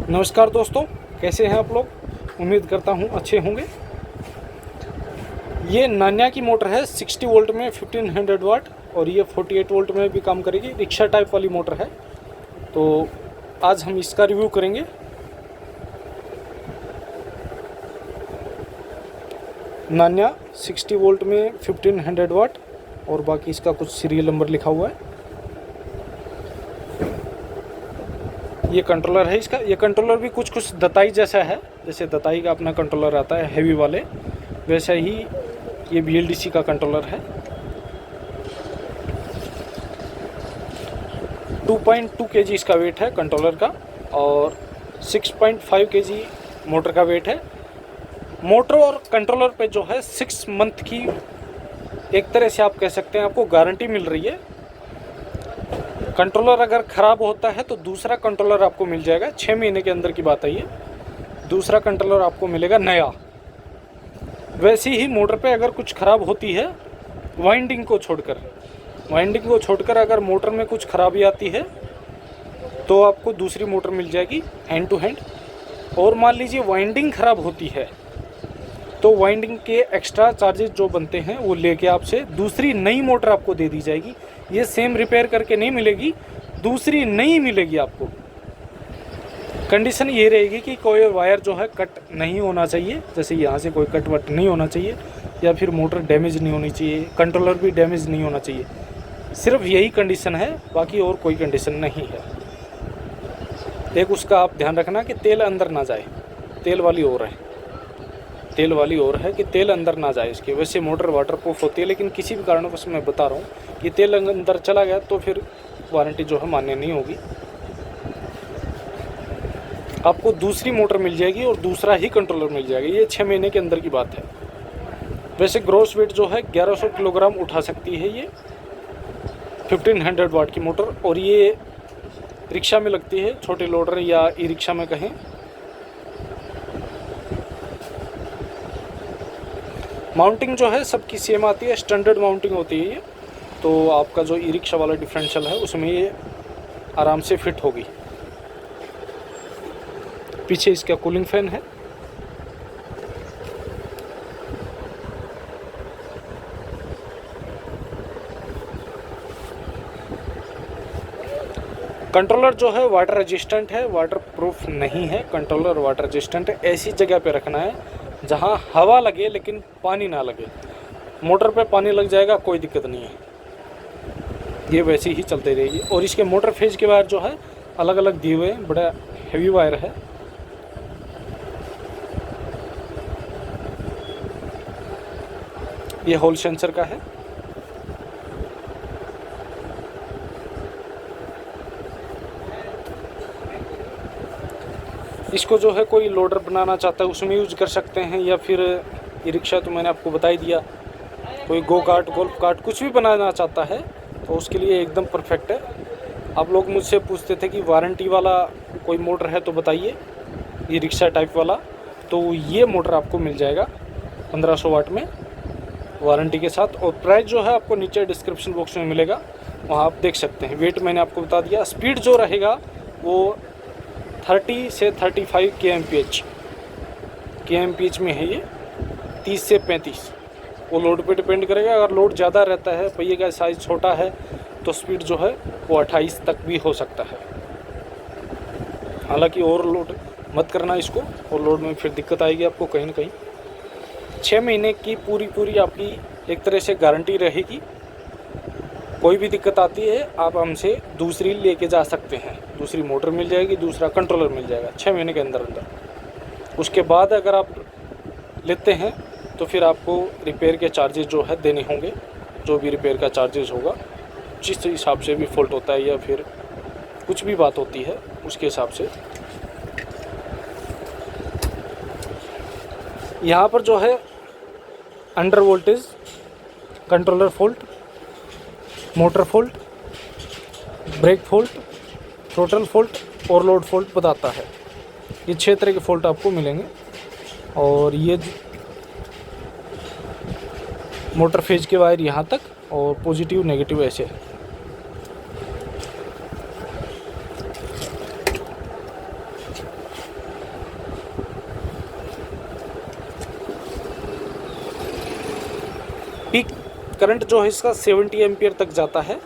नमस्कार दोस्तों, कैसे हैं आप लोग। उम्मीद करता हूं अच्छे होंगे। ये नान्या की मोटर है 60 वोल्ट में 1500 वाट, और ये 48 वोल्ट में भी काम करेगी। रिक्शा टाइप वाली मोटर है, तो आज हम इसका रिव्यू करेंगे। नान्या 60 वोल्ट में 1500 वाट, और बाकी इसका कुछ सीरियल नंबर लिखा हुआ है। ये कंट्रोलर है इसका। ये कंट्रोलर भी कुछ दताई जैसा है, जैसे दताई का अपना कंट्रोलर आता है हैवी वाले, वैसा ही ये BLDC का कंट्रोलर है। 2.2 kg इसका वेट है कंट्रोलर का, और 6.5 kg मोटर का वेट है। मोटर और कंट्रोलर पे जो है 6 मंथ की एक तरह से आप कह सकते हैं आपको गारंटी मिल रही है। कंट्रोलर अगर ख़राब होता है तो दूसरा कंट्रोलर आपको मिल जाएगा। 6 महीने के अंदर की बात है ये, दूसरा कंट्रोलर आपको मिलेगा नया। वैसे ही मोटर पे अगर कुछ ख़राब होती है वाइंडिंग को छोड़कर अगर मोटर में कुछ खराबी आती है तो आपको दूसरी मोटर मिल जाएगी हैंड टू हैंड। और मान लीजिए वाइंडिंग ख़राब होती है तो वाइंडिंग के एक्स्ट्रा चार्जेस जो बनते हैं वो लेके आपसे दूसरी नई मोटर आपको दे दी जाएगी। ये सेम रिपेयर करके नहीं मिलेगी, दूसरी नई मिलेगी आपको। कंडीशन ये रहेगी कि कोई वायर जो है कट नहीं होना चाहिए, जैसे यहाँ से कोई कट वट नहीं होना चाहिए, या फिर मोटर डैमेज नहीं होनी चाहिए, कंट्रोलर भी डैमेज नहीं होना चाहिए। सिर्फ यही कंडीशन है, बाकी और कोई कंडीशन नहीं है। एक उसका आप ध्यान रखना कि तेल अंदर ना जाए, तेल वाली ओर है कि तेल अंदर ना जाए इसके। वैसे मोटर वाटरप्रूफ होती है, लेकिन किसी भी कारणवश मैं बता रहा हूँ कि तेल अंदर चला गया तो फिर वारंटी जो है मान्य नहीं होगी। आपको दूसरी मोटर मिल जाएगी और दूसरा ही कंट्रोलर मिल जाएगा। ये 6 महीने के अंदर की बात है। वैसे ग्रॉस वेट जो है 1100 किलोग्राम उठा सकती है ये 1500 वाट की मोटर, और ये रिक्शा में लगती है, छोटे लोडर या ई रिक्शा में कहें। माउंटिंग जो है सबकी सेम आती है, स्टैंडर्ड माउंटिंग होती है ये। तो आपका जो ई रिक्शा वाला डिफरेंशियल है उसमें ये आराम से फिट होगी। पीछे इसका कूलिंग फैन है। कंट्रोलर जो है वाटर रेजिस्टेंट है, वाटर प्रूफ नहीं है। कंट्रोलर वाटर रेजिस्टेंट है। ऐसी जगह पे रखना है जहां हवा लगे लेकिन पानी ना लगे। मोटर पे पानी लग जाएगा कोई दिक्कत नहीं है, ये वैसी ही चलती रहेगी। और इसके मोटर फेज के वायर जो है अलग अलग दिए हुए हैं, बड़ा हेवी वायर है। ये होल सेंसर का है। इसको जो है कोई लोडर बनाना चाहता है उसमें यूज कर सकते हैं, या फिर ई रिक्शा तो मैंने आपको बता ही दिया। कोई गो कार्ट, गोल्फ कार्ट कुछ भी बनाना चाहता है तो उसके लिए एकदम परफेक्ट है। आप लोग मुझसे पूछते थे कि वारंटी वाला कोई मोटर है तो बताइए, ई रिक्शा टाइप वाला। तो ये मोटर आपको मिल जाएगा 1500 वाट में वारंटी के साथ। और प्राइस जो है आपको नीचे डिस्क्रिप्शन बॉक्स में मिलेगा, वहाँ आप देख सकते हैं। वेट मैंने आपको बता दिया। स्पीड जो रहेगा वो 30 से 35 kmph में है ये, 30 से 35। वो लोड पे डिपेंड करेगा। अगर लोड ज़्यादा रहता है, पहिए का साइज़ छोटा है, तो स्पीड जो है वो 28 तक भी हो सकता है। हालांकि ओवरलोड मत करना इसको, और लोड में फिर दिक्कत आएगी आपको कहीं ना कहीं। 6 महीने की पूरी आपकी एक तरह से गारंटी रहेगी। कोई भी दिक्कत आती है आप हमसे दूसरी लेके जा सकते हैं, दूसरी मोटर मिल जाएगी, दूसरा कंट्रोलर मिल जाएगा 6 महीने के अंदर। उसके बाद अगर आप लेते हैं तो फिर आपको रिपेयर के चार्जेस जो है देने होंगे। जो भी रिपेयर का चार्जेस होगा, जिस हिसाब से भी फॉल्ट होता है या फिर कुछ भी बात होती है उसके हिसाब से। यहाँ पर जो है under voltage, controller fault, motor fault, brake fault, throttle fault, overload fault बताता है। ये 6 तरह के फॉल्ट आपको मिलेंगे। और ये मोटर फेज के वायर यहाँ तक, और पॉजिटिव नेगेटिव ऐसे है। करंट जो है इसका 70 एम्पियर तक जाता है।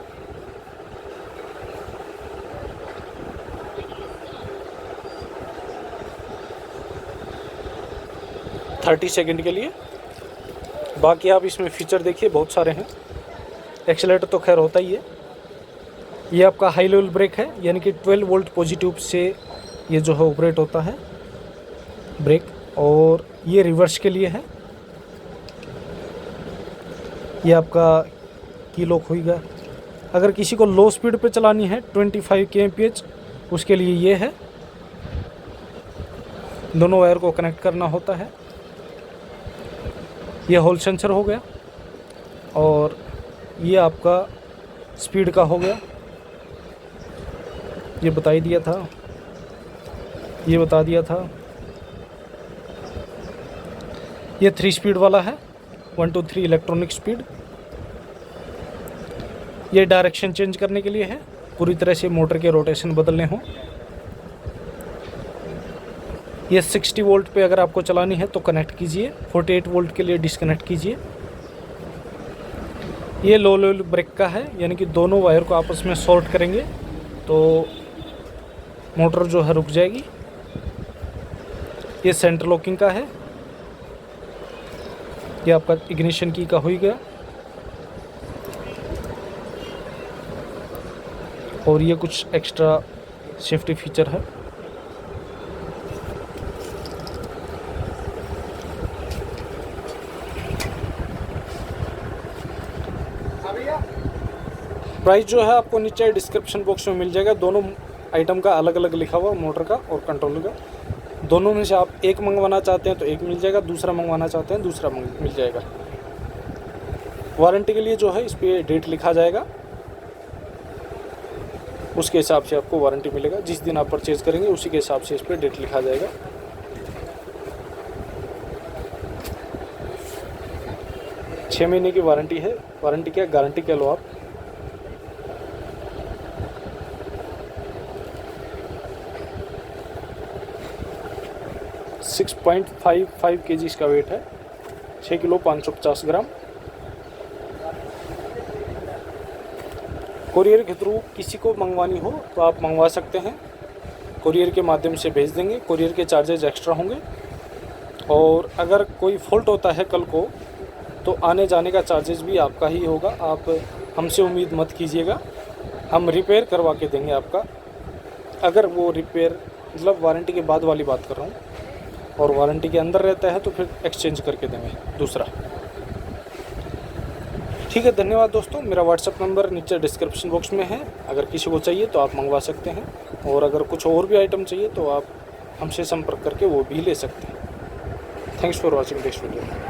थर्टी सेकेंड के लिए। बाकी आप इसमें फीचर देखिए बहुत सारे हैं। एक्सीलरेटर तो खैर होता ही है। ये आपका हाई लेवल ब्रेक है, यानी कि 12 वोल्ट पॉजिटिव से ये जो है ऑपरेट होता है ब्रेक। और ये रिवर्स के लिए है। ये आपका की लॉक होगा। अगर किसी को लो स्पीड पे चलानी है 25 kmph, उसके लिए ये है। दोनों वायर को कनेक्ट करना होता है। ये हॉल सेंसर हो गया और ये आपका स्पीड का हो गया। ये बता ही दिया था, ये बता दिया था। ये 3 स्पीड वाला है, 1 2 3 इलेक्ट्रॉनिक स्पीड। ये डायरेक्शन चेंज करने के लिए है, पूरी तरह से मोटर के रोटेशन बदलने हों। ये 60 वोल्ट पे अगर आपको चलानी है तो कनेक्ट कीजिए, 48 वोल्ट के लिए डिस्कनेक्ट कीजिए। ये लो लेवल ब्रेक का है, यानी कि दोनों वायर को आपस में शॉर्ट करेंगे तो मोटर जो है रुक जाएगी। ये सेंटर लॉकिंग का है। ये आपका इग्निशन की का हो गया। और ये कुछ एक्स्ट्रा सेफ्टी फीचर है। प्राइस जो है आपको नीचे डिस्क्रिप्शन बॉक्स में मिल जाएगा। दोनों आइटम का अलग अलग लिखा हुआ, मोटर का और कंट्रोलर का। दोनों में से आप एक मंगवाना चाहते हैं तो एक मिल जाएगा, दूसरा मंगवाना चाहते हैं दूसरा मिल जाएगा। वारंटी के लिए जो है इस पर डेट लिखा जाएगा, उसके हिसाब से आपको वारंटी मिलेगा। जिस दिन आप परचेज़ करेंगे उसी के हिसाब से इस पर डेट लिखा जाएगा। छः महीने की वारंटी है। वारंटी क्या, गारंटी कह लो आप। सिक्स 6.55 kg इसका वेट है, 6 किलो 550 ग्राम। कोरियर के थ्रू किसी को मंगवानी हो तो आप मंगवा सकते हैं, कोरियर के माध्यम से भेज देंगे। कोरियर के चार्जेज एक्स्ट्रा होंगे। और अगर कोई फॉल्ट होता है कल को तो आने जाने का चार्जेस भी आपका ही होगा। आप हमसे उम्मीद मत कीजिएगा, हम रिपेयर करवा के देंगे आपका। अगर वो रिपेयर मतलब वारंटी के बाद वाली बात कर रहा हूँ, और वारंटी के अंदर रहता है तो फिर एक्सचेंज करके देंगे दूसरा। ठीक है, धन्यवाद दोस्तों। मेरा व्हाट्सएप नंबर नीचे डिस्क्रिप्शन बॉक्स में है, अगर किसी को चाहिए तो आप मंगवा सकते हैं। और अगर कुछ और भी आइटम चाहिए तो आप हमसे संपर्क करके वो भी ले सकते हैं। Thanks for watching this video.